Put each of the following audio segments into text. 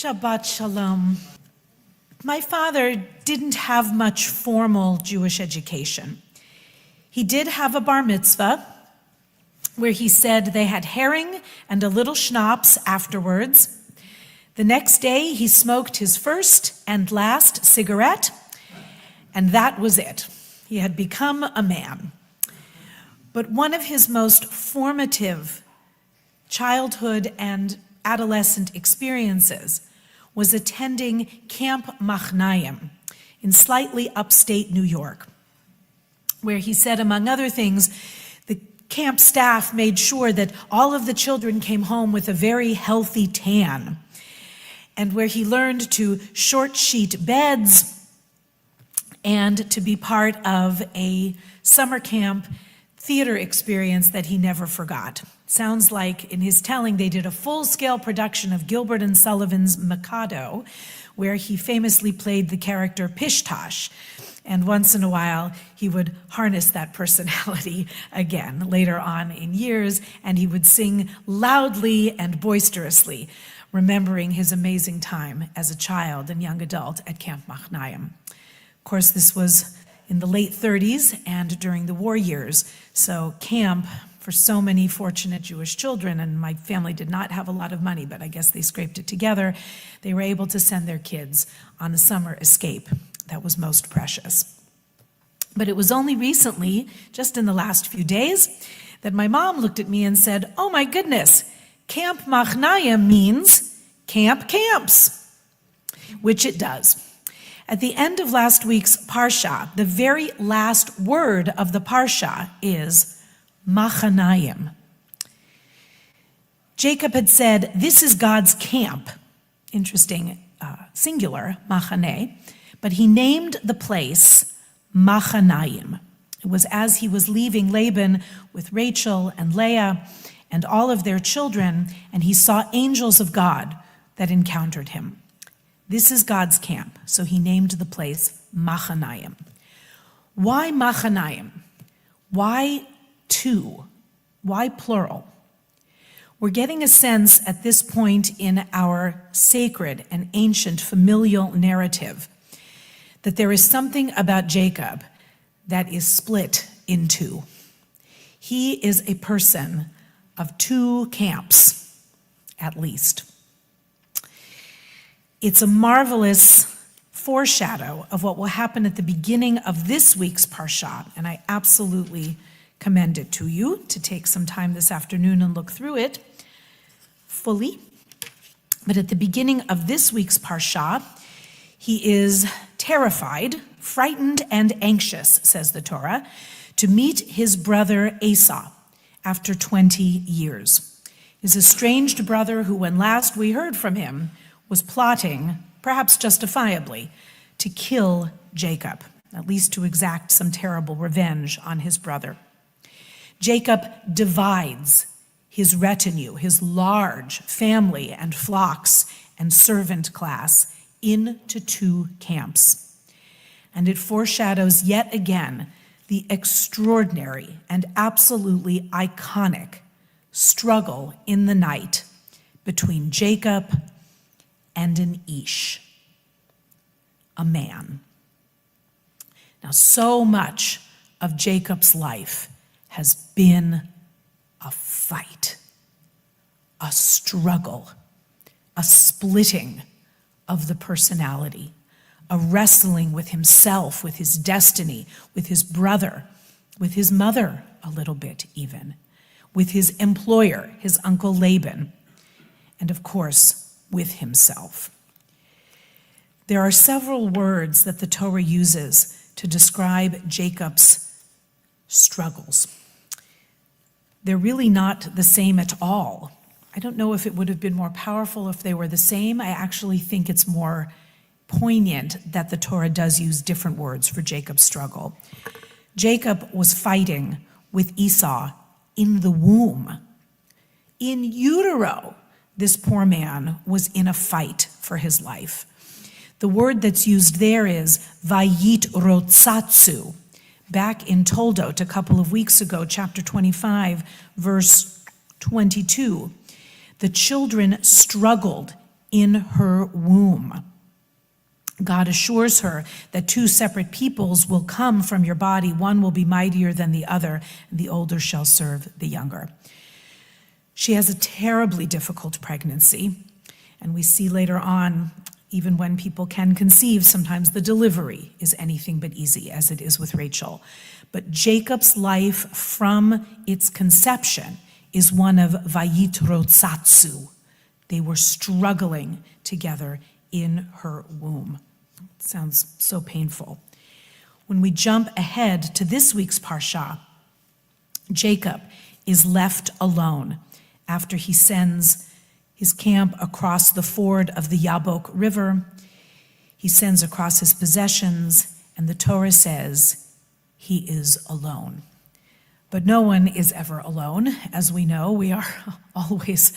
Shabbat Shalom. My father didn't have much formal Jewish education. He did have a bar mitzvah where he said they had herring and a little schnapps afterwards. The next day he smoked his first and last cigarette, and that was it. He had become a man. But one of his most formative childhood and adolescent experiences was attending Camp Machnayim in slightly upstate New York, where he said, among other things, the camp staff made sure that all of the children came home with a very healthy tan, and where he learned to short sheet beds and to be part of a summer camp theater experience that he never forgot. Sounds like in his telling they did a full-scale production of Gilbert and Sullivan's Mikado, where he famously played the character Pishtosh, and once in a while he would harness that personality again later on in years, and he would sing loudly and boisterously, remembering his amazing time as a child and young adult at Camp Machnayim. Of course, this was in the late 30s and during the war years, so camp for so many fortunate Jewish children, and my family did not have a lot of money, but I guess they scraped it together, they were able to send their kids on a summer escape that was most precious. But it was only recently, just in the last few days, that my mom looked at me and said, "Oh my goodness, Camp Machnayim means camps," which it does. At the end of last week's Parsha, the very last word of the Parsha is Machanayim. Jacob had said, "This is God's camp." Interesting, singular, Machane. But he named the place Machanayim. It was as he was leaving Laban with Rachel and Leah and all of their children, and he saw angels of God that encountered him. This is God's camp, so he named the place Machanayim. Why Machanayim? Why two? Why plural? We're getting a sense at this point in our sacred and ancient familial narrative that there is something about Jacob that is split in two. He is a person of two camps, at least. It's a marvelous foreshadow of what will happen at the beginning of this week's Parshat, and I absolutely commend it to you to take some time this afternoon and look through it fully. But at the beginning of this week's Parshat, he is terrified, frightened, and anxious, says the Torah, to meet his brother Esau after 20 years. His estranged brother who, when last we heard from him, was plotting, perhaps justifiably, to kill Jacob, at least to exact some terrible revenge on his brother. Jacob divides his retinue, his large family and flocks and servant class, into two camps. And it foreshadows yet again the extraordinary and absolutely iconic struggle in the night between Jacob and an Ish, a man. Now, so much of Jacob's life has been a fight, a struggle, a splitting of the personality, a wrestling with himself, with his destiny, with his brother, with his mother a little bit even, with his employer, his uncle Laban, and of course, with himself. There are several words that the Torah uses to describe Jacob's struggles. They're really not the same at all. I don't know if it would have been more powerful if they were the same. I actually think it's more poignant that the Torah does use different words for Jacob's struggle. Jacob was fighting with Esau in the womb. In utero, this poor man was in a fight for his life. The word that's used there is vayitrotzatsu. Back in Toldot a couple of weeks ago, chapter 25, verse 22, the children struggled in her womb. God assures her that 2 separate peoples will come from your body. One will be mightier than the other, and the older shall serve the younger. She has a terribly difficult pregnancy, and we see later on, even when people can conceive, sometimes the delivery is anything but easy, as it is with Rachel. But Jacob's life from its conception is one of vayitrotsatsu. They were struggling together in her womb. It sounds so painful. When we jump ahead to this week's Parsha, Jacob is left alone after he sends his camp across the ford of the Yabok River. He sends across his possessions, and the Torah says he is alone. But no one is ever alone. As we know, we are always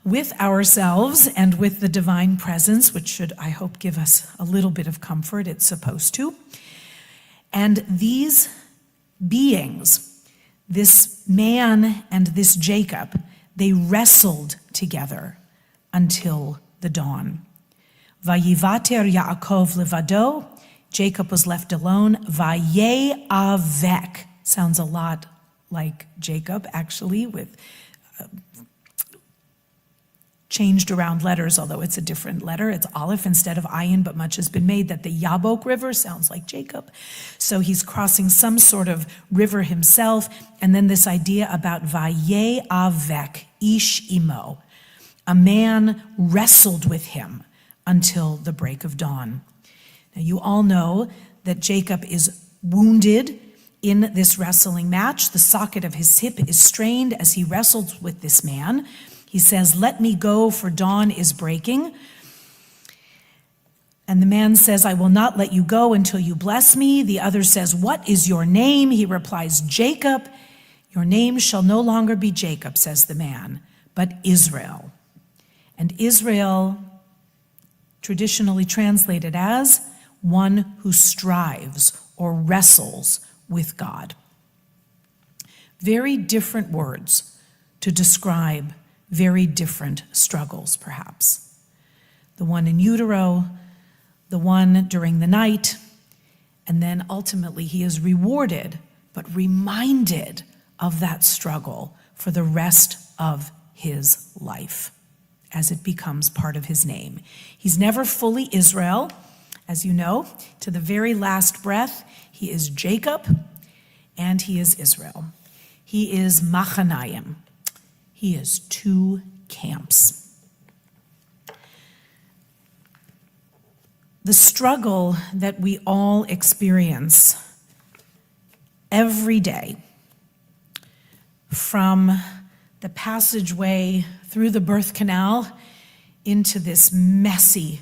with ourselves and with the divine presence, which should, I hope, give us a little bit of comfort. It's supposed to. And these beings, this man and this Jacob, they wrestled together until the dawn. Vayivater Yaakov levado, Jacob was left alone. Vayeavek, sounds a lot like Jacob, actually, with changed around letters, although it's a different letter. It's Aleph instead of Ayin, but much has been made that the Yabok River sounds like Jacob. So he's crossing some sort of river himself. And then this idea about Vayeavek, Ish Imo. A man wrestled with him until the break of dawn. Now you all know that Jacob is wounded in this wrestling match. The socket of his hip is strained as he wrestles with this man. He says, "Let me go, for dawn is breaking." And the man says, "I will not let you go until you bless me." The other says, "What is your name?" He replies, "Jacob." "Your name shall no longer be Jacob," says the man, "but Israel." And Israel, traditionally translated as one who strives or wrestles with God. Very different words to describe very different struggles, perhaps. The one in utero, the one during the night, and then ultimately he is rewarded, but reminded of that struggle for the rest of his life as it becomes part of his name. He's never fully Israel, as you know. To the very last breath, he is Jacob and he is Israel. He is Machanayim. He is 2 camps. The struggle that we all experience every day, from the passageway through the birth canal into this messy,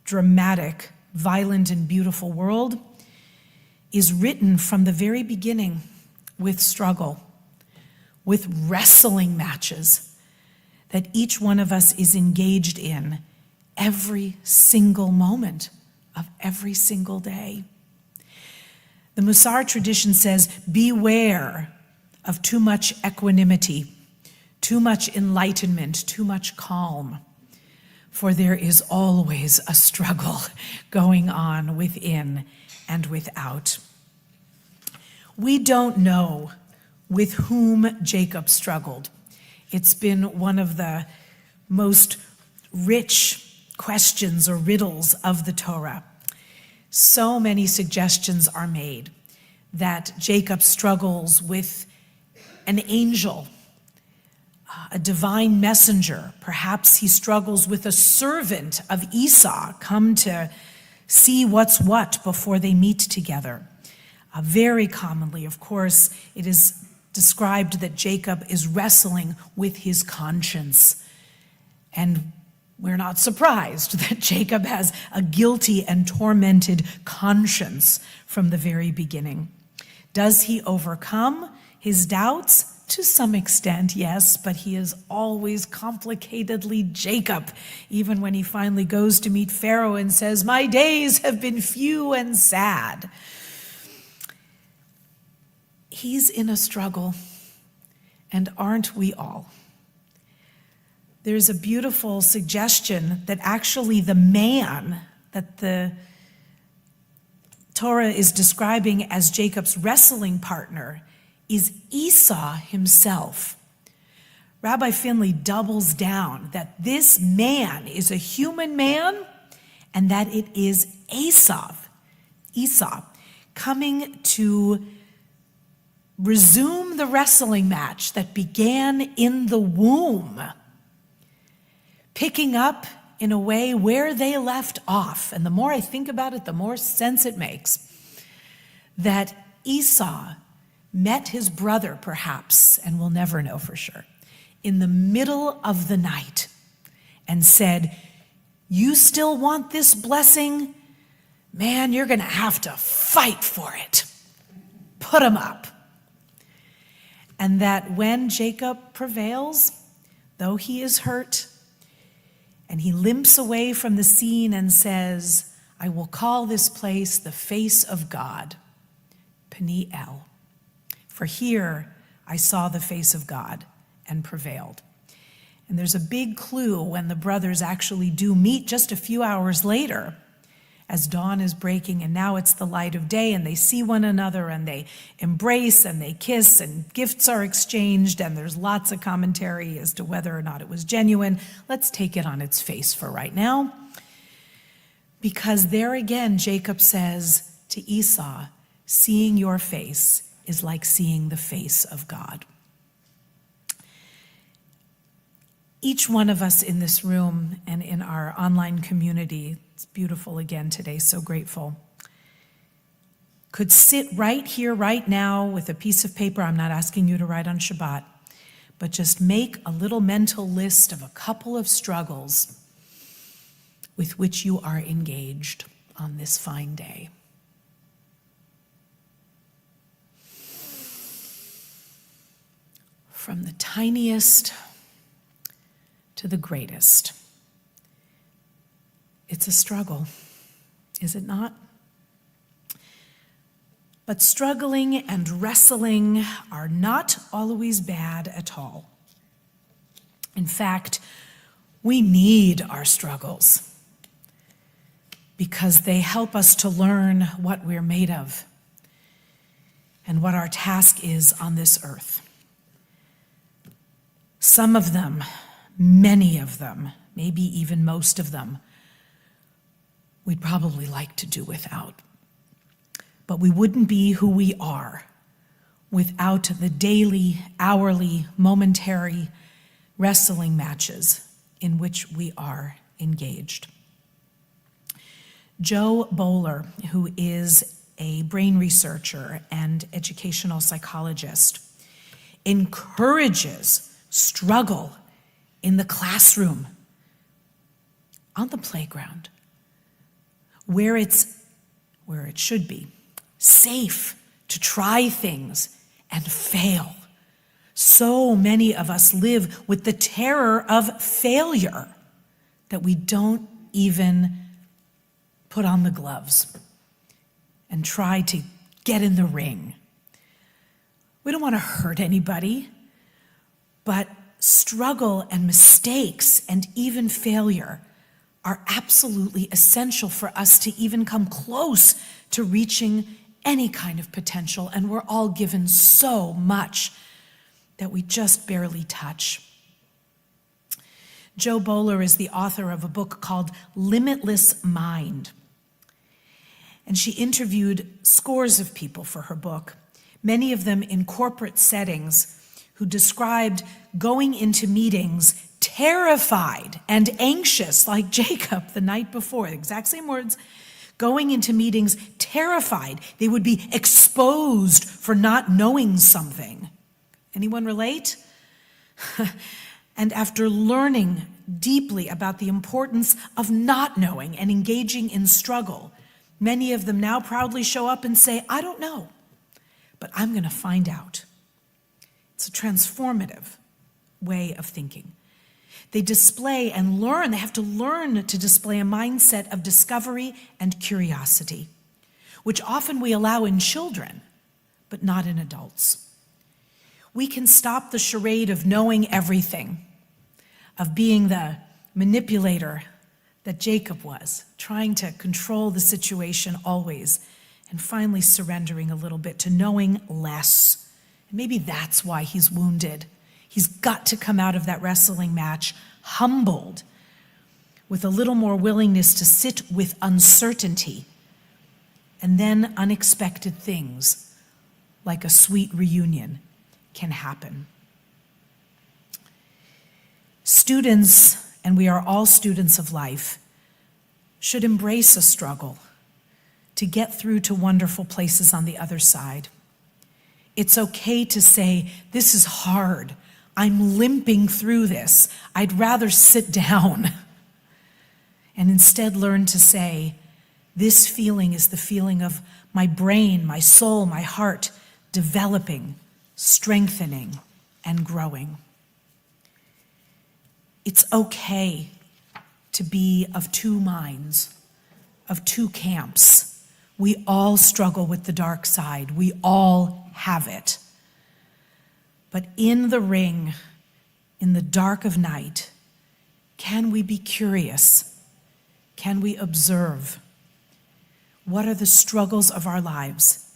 dramatic, violent, and beautiful world, is written from the very beginning with struggle, with wrestling matches that each one of us is engaged in every single moment of every single day. The Musar tradition says, beware of too much equanimity, too much enlightenment, too much calm, for there is always a struggle going on within and without. We don't know with whom Jacob struggled. It's been one of the most rich questions or riddles of the Torah. So many suggestions are made that Jacob struggles with an angel, a divine messenger. Perhaps he struggles with a servant of Esau, come to see what's what before they meet together. Very commonly, of course, it is described that Jacob is wrestling with his conscience. And we're not surprised that Jacob has a guilty and tormented conscience from the very beginning. Does he overcome his doubts? To some extent, yes, but he is always complicatedly Jacob, even when he finally goes to meet Pharaoh and says, "My days have been few and sad." He's in a struggle, and aren't we all? there's a beautiful suggestion that actually the man that the Torah is describing as Jacob's wrestling partner is Esau himself. Rabbi Finley doubles down that this man is a human man and that it is Esau, coming to resume the wrestling match that began in the womb, picking up in a way where they left off. And the more I think about it, the more sense it makes that Esau met his brother, perhaps, and we'll never know for sure, in the middle of the night and said, "You still want this blessing? Man, you're going to have to fight for it. Put him up." And that when Jacob prevails, though he is hurt, and he limps away from the scene and says, "I will call this place the face of God, Peniel. For here I saw the face of God and prevailed." And there's a big clue when the brothers actually do meet just a few hours later, as dawn is breaking and now it's the light of day, and they see one another and they embrace and they kiss and gifts are exchanged, and there's lots of commentary as to whether or not it was genuine. Let's take it on its face for right now. Because there again, Jacob says to Esau, "Seeing your face is like seeing the face of God." Each one of us in this room and in our online community, it's beautiful again today, so grateful, could sit right here, right now with a piece of paper. I'm not asking you to write on Shabbat, but just make a little mental list of a couple of struggles with which you are engaged on this fine day. From the tiniest to the greatest. It's a struggle, is it not? But struggling and wrestling are not always bad at all. In fact, we need our struggles because they help us to learn what we're made of and what our task is on this earth. Some of them, many of them, maybe even most of them, we'd probably like to do without. But we wouldn't be who we are without the daily, hourly, momentary wrestling matches in which we are engaged. Joe Bowler, who is a brain researcher and educational psychologist, encourages struggle in the classroom, on the playground, where it should be safe to try things and fail. So many of us live with the terror of failure that we don't even put on the gloves and try to get in the ring. We don't want to hurt anybody, but struggle and mistakes and even failure are absolutely essential for us to even come close to reaching any kind of potential, and we're all given so much that we just barely touch. Joe Bowler is the author of a book called Limitless Mind, and she interviewed scores of people for her book, many of them in corporate settings, who described going into meetings terrified and anxious, like Jacob the night before, the exact same words, going into meetings terrified they would be exposed for not knowing something. Anyone relate? And after learning deeply about the importance of not knowing and engaging in struggle, many of them now proudly show up and say, "I don't know, but I'm going to find out." It's a transformative way of thinking. They display and learn, they have to learn to display a mindset of discovery and curiosity, which often we allow in children, but not in adults. We can stop the charade of knowing everything. of being the manipulator that Jacob was, trying to control the situation always, and finally surrendering a little bit to knowing less. And maybe that's why he's wounded. He's got to come out of that wrestling match humbled, with a little more willingness to sit with uncertainty, and then unexpected things, like a sweet reunion, can happen. Students, and we are all students of life, should embrace a struggle to get through to wonderful places on the other side. It's okay to say, this is hard. I'm limping through this. I'd rather sit down. And instead learn to say, this feeling is the feeling of my brain, my soul, my heart developing, strengthening, and growing. It's okay to be of two minds, of two camps. We all struggle with the dark side. We all have it. But in the ring, in the dark of night, can we be curious? Can we observe? What are the struggles of our lives?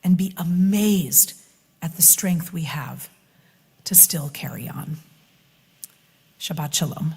And be amazed at the strength we have to still carry on. Shabbat Shalom.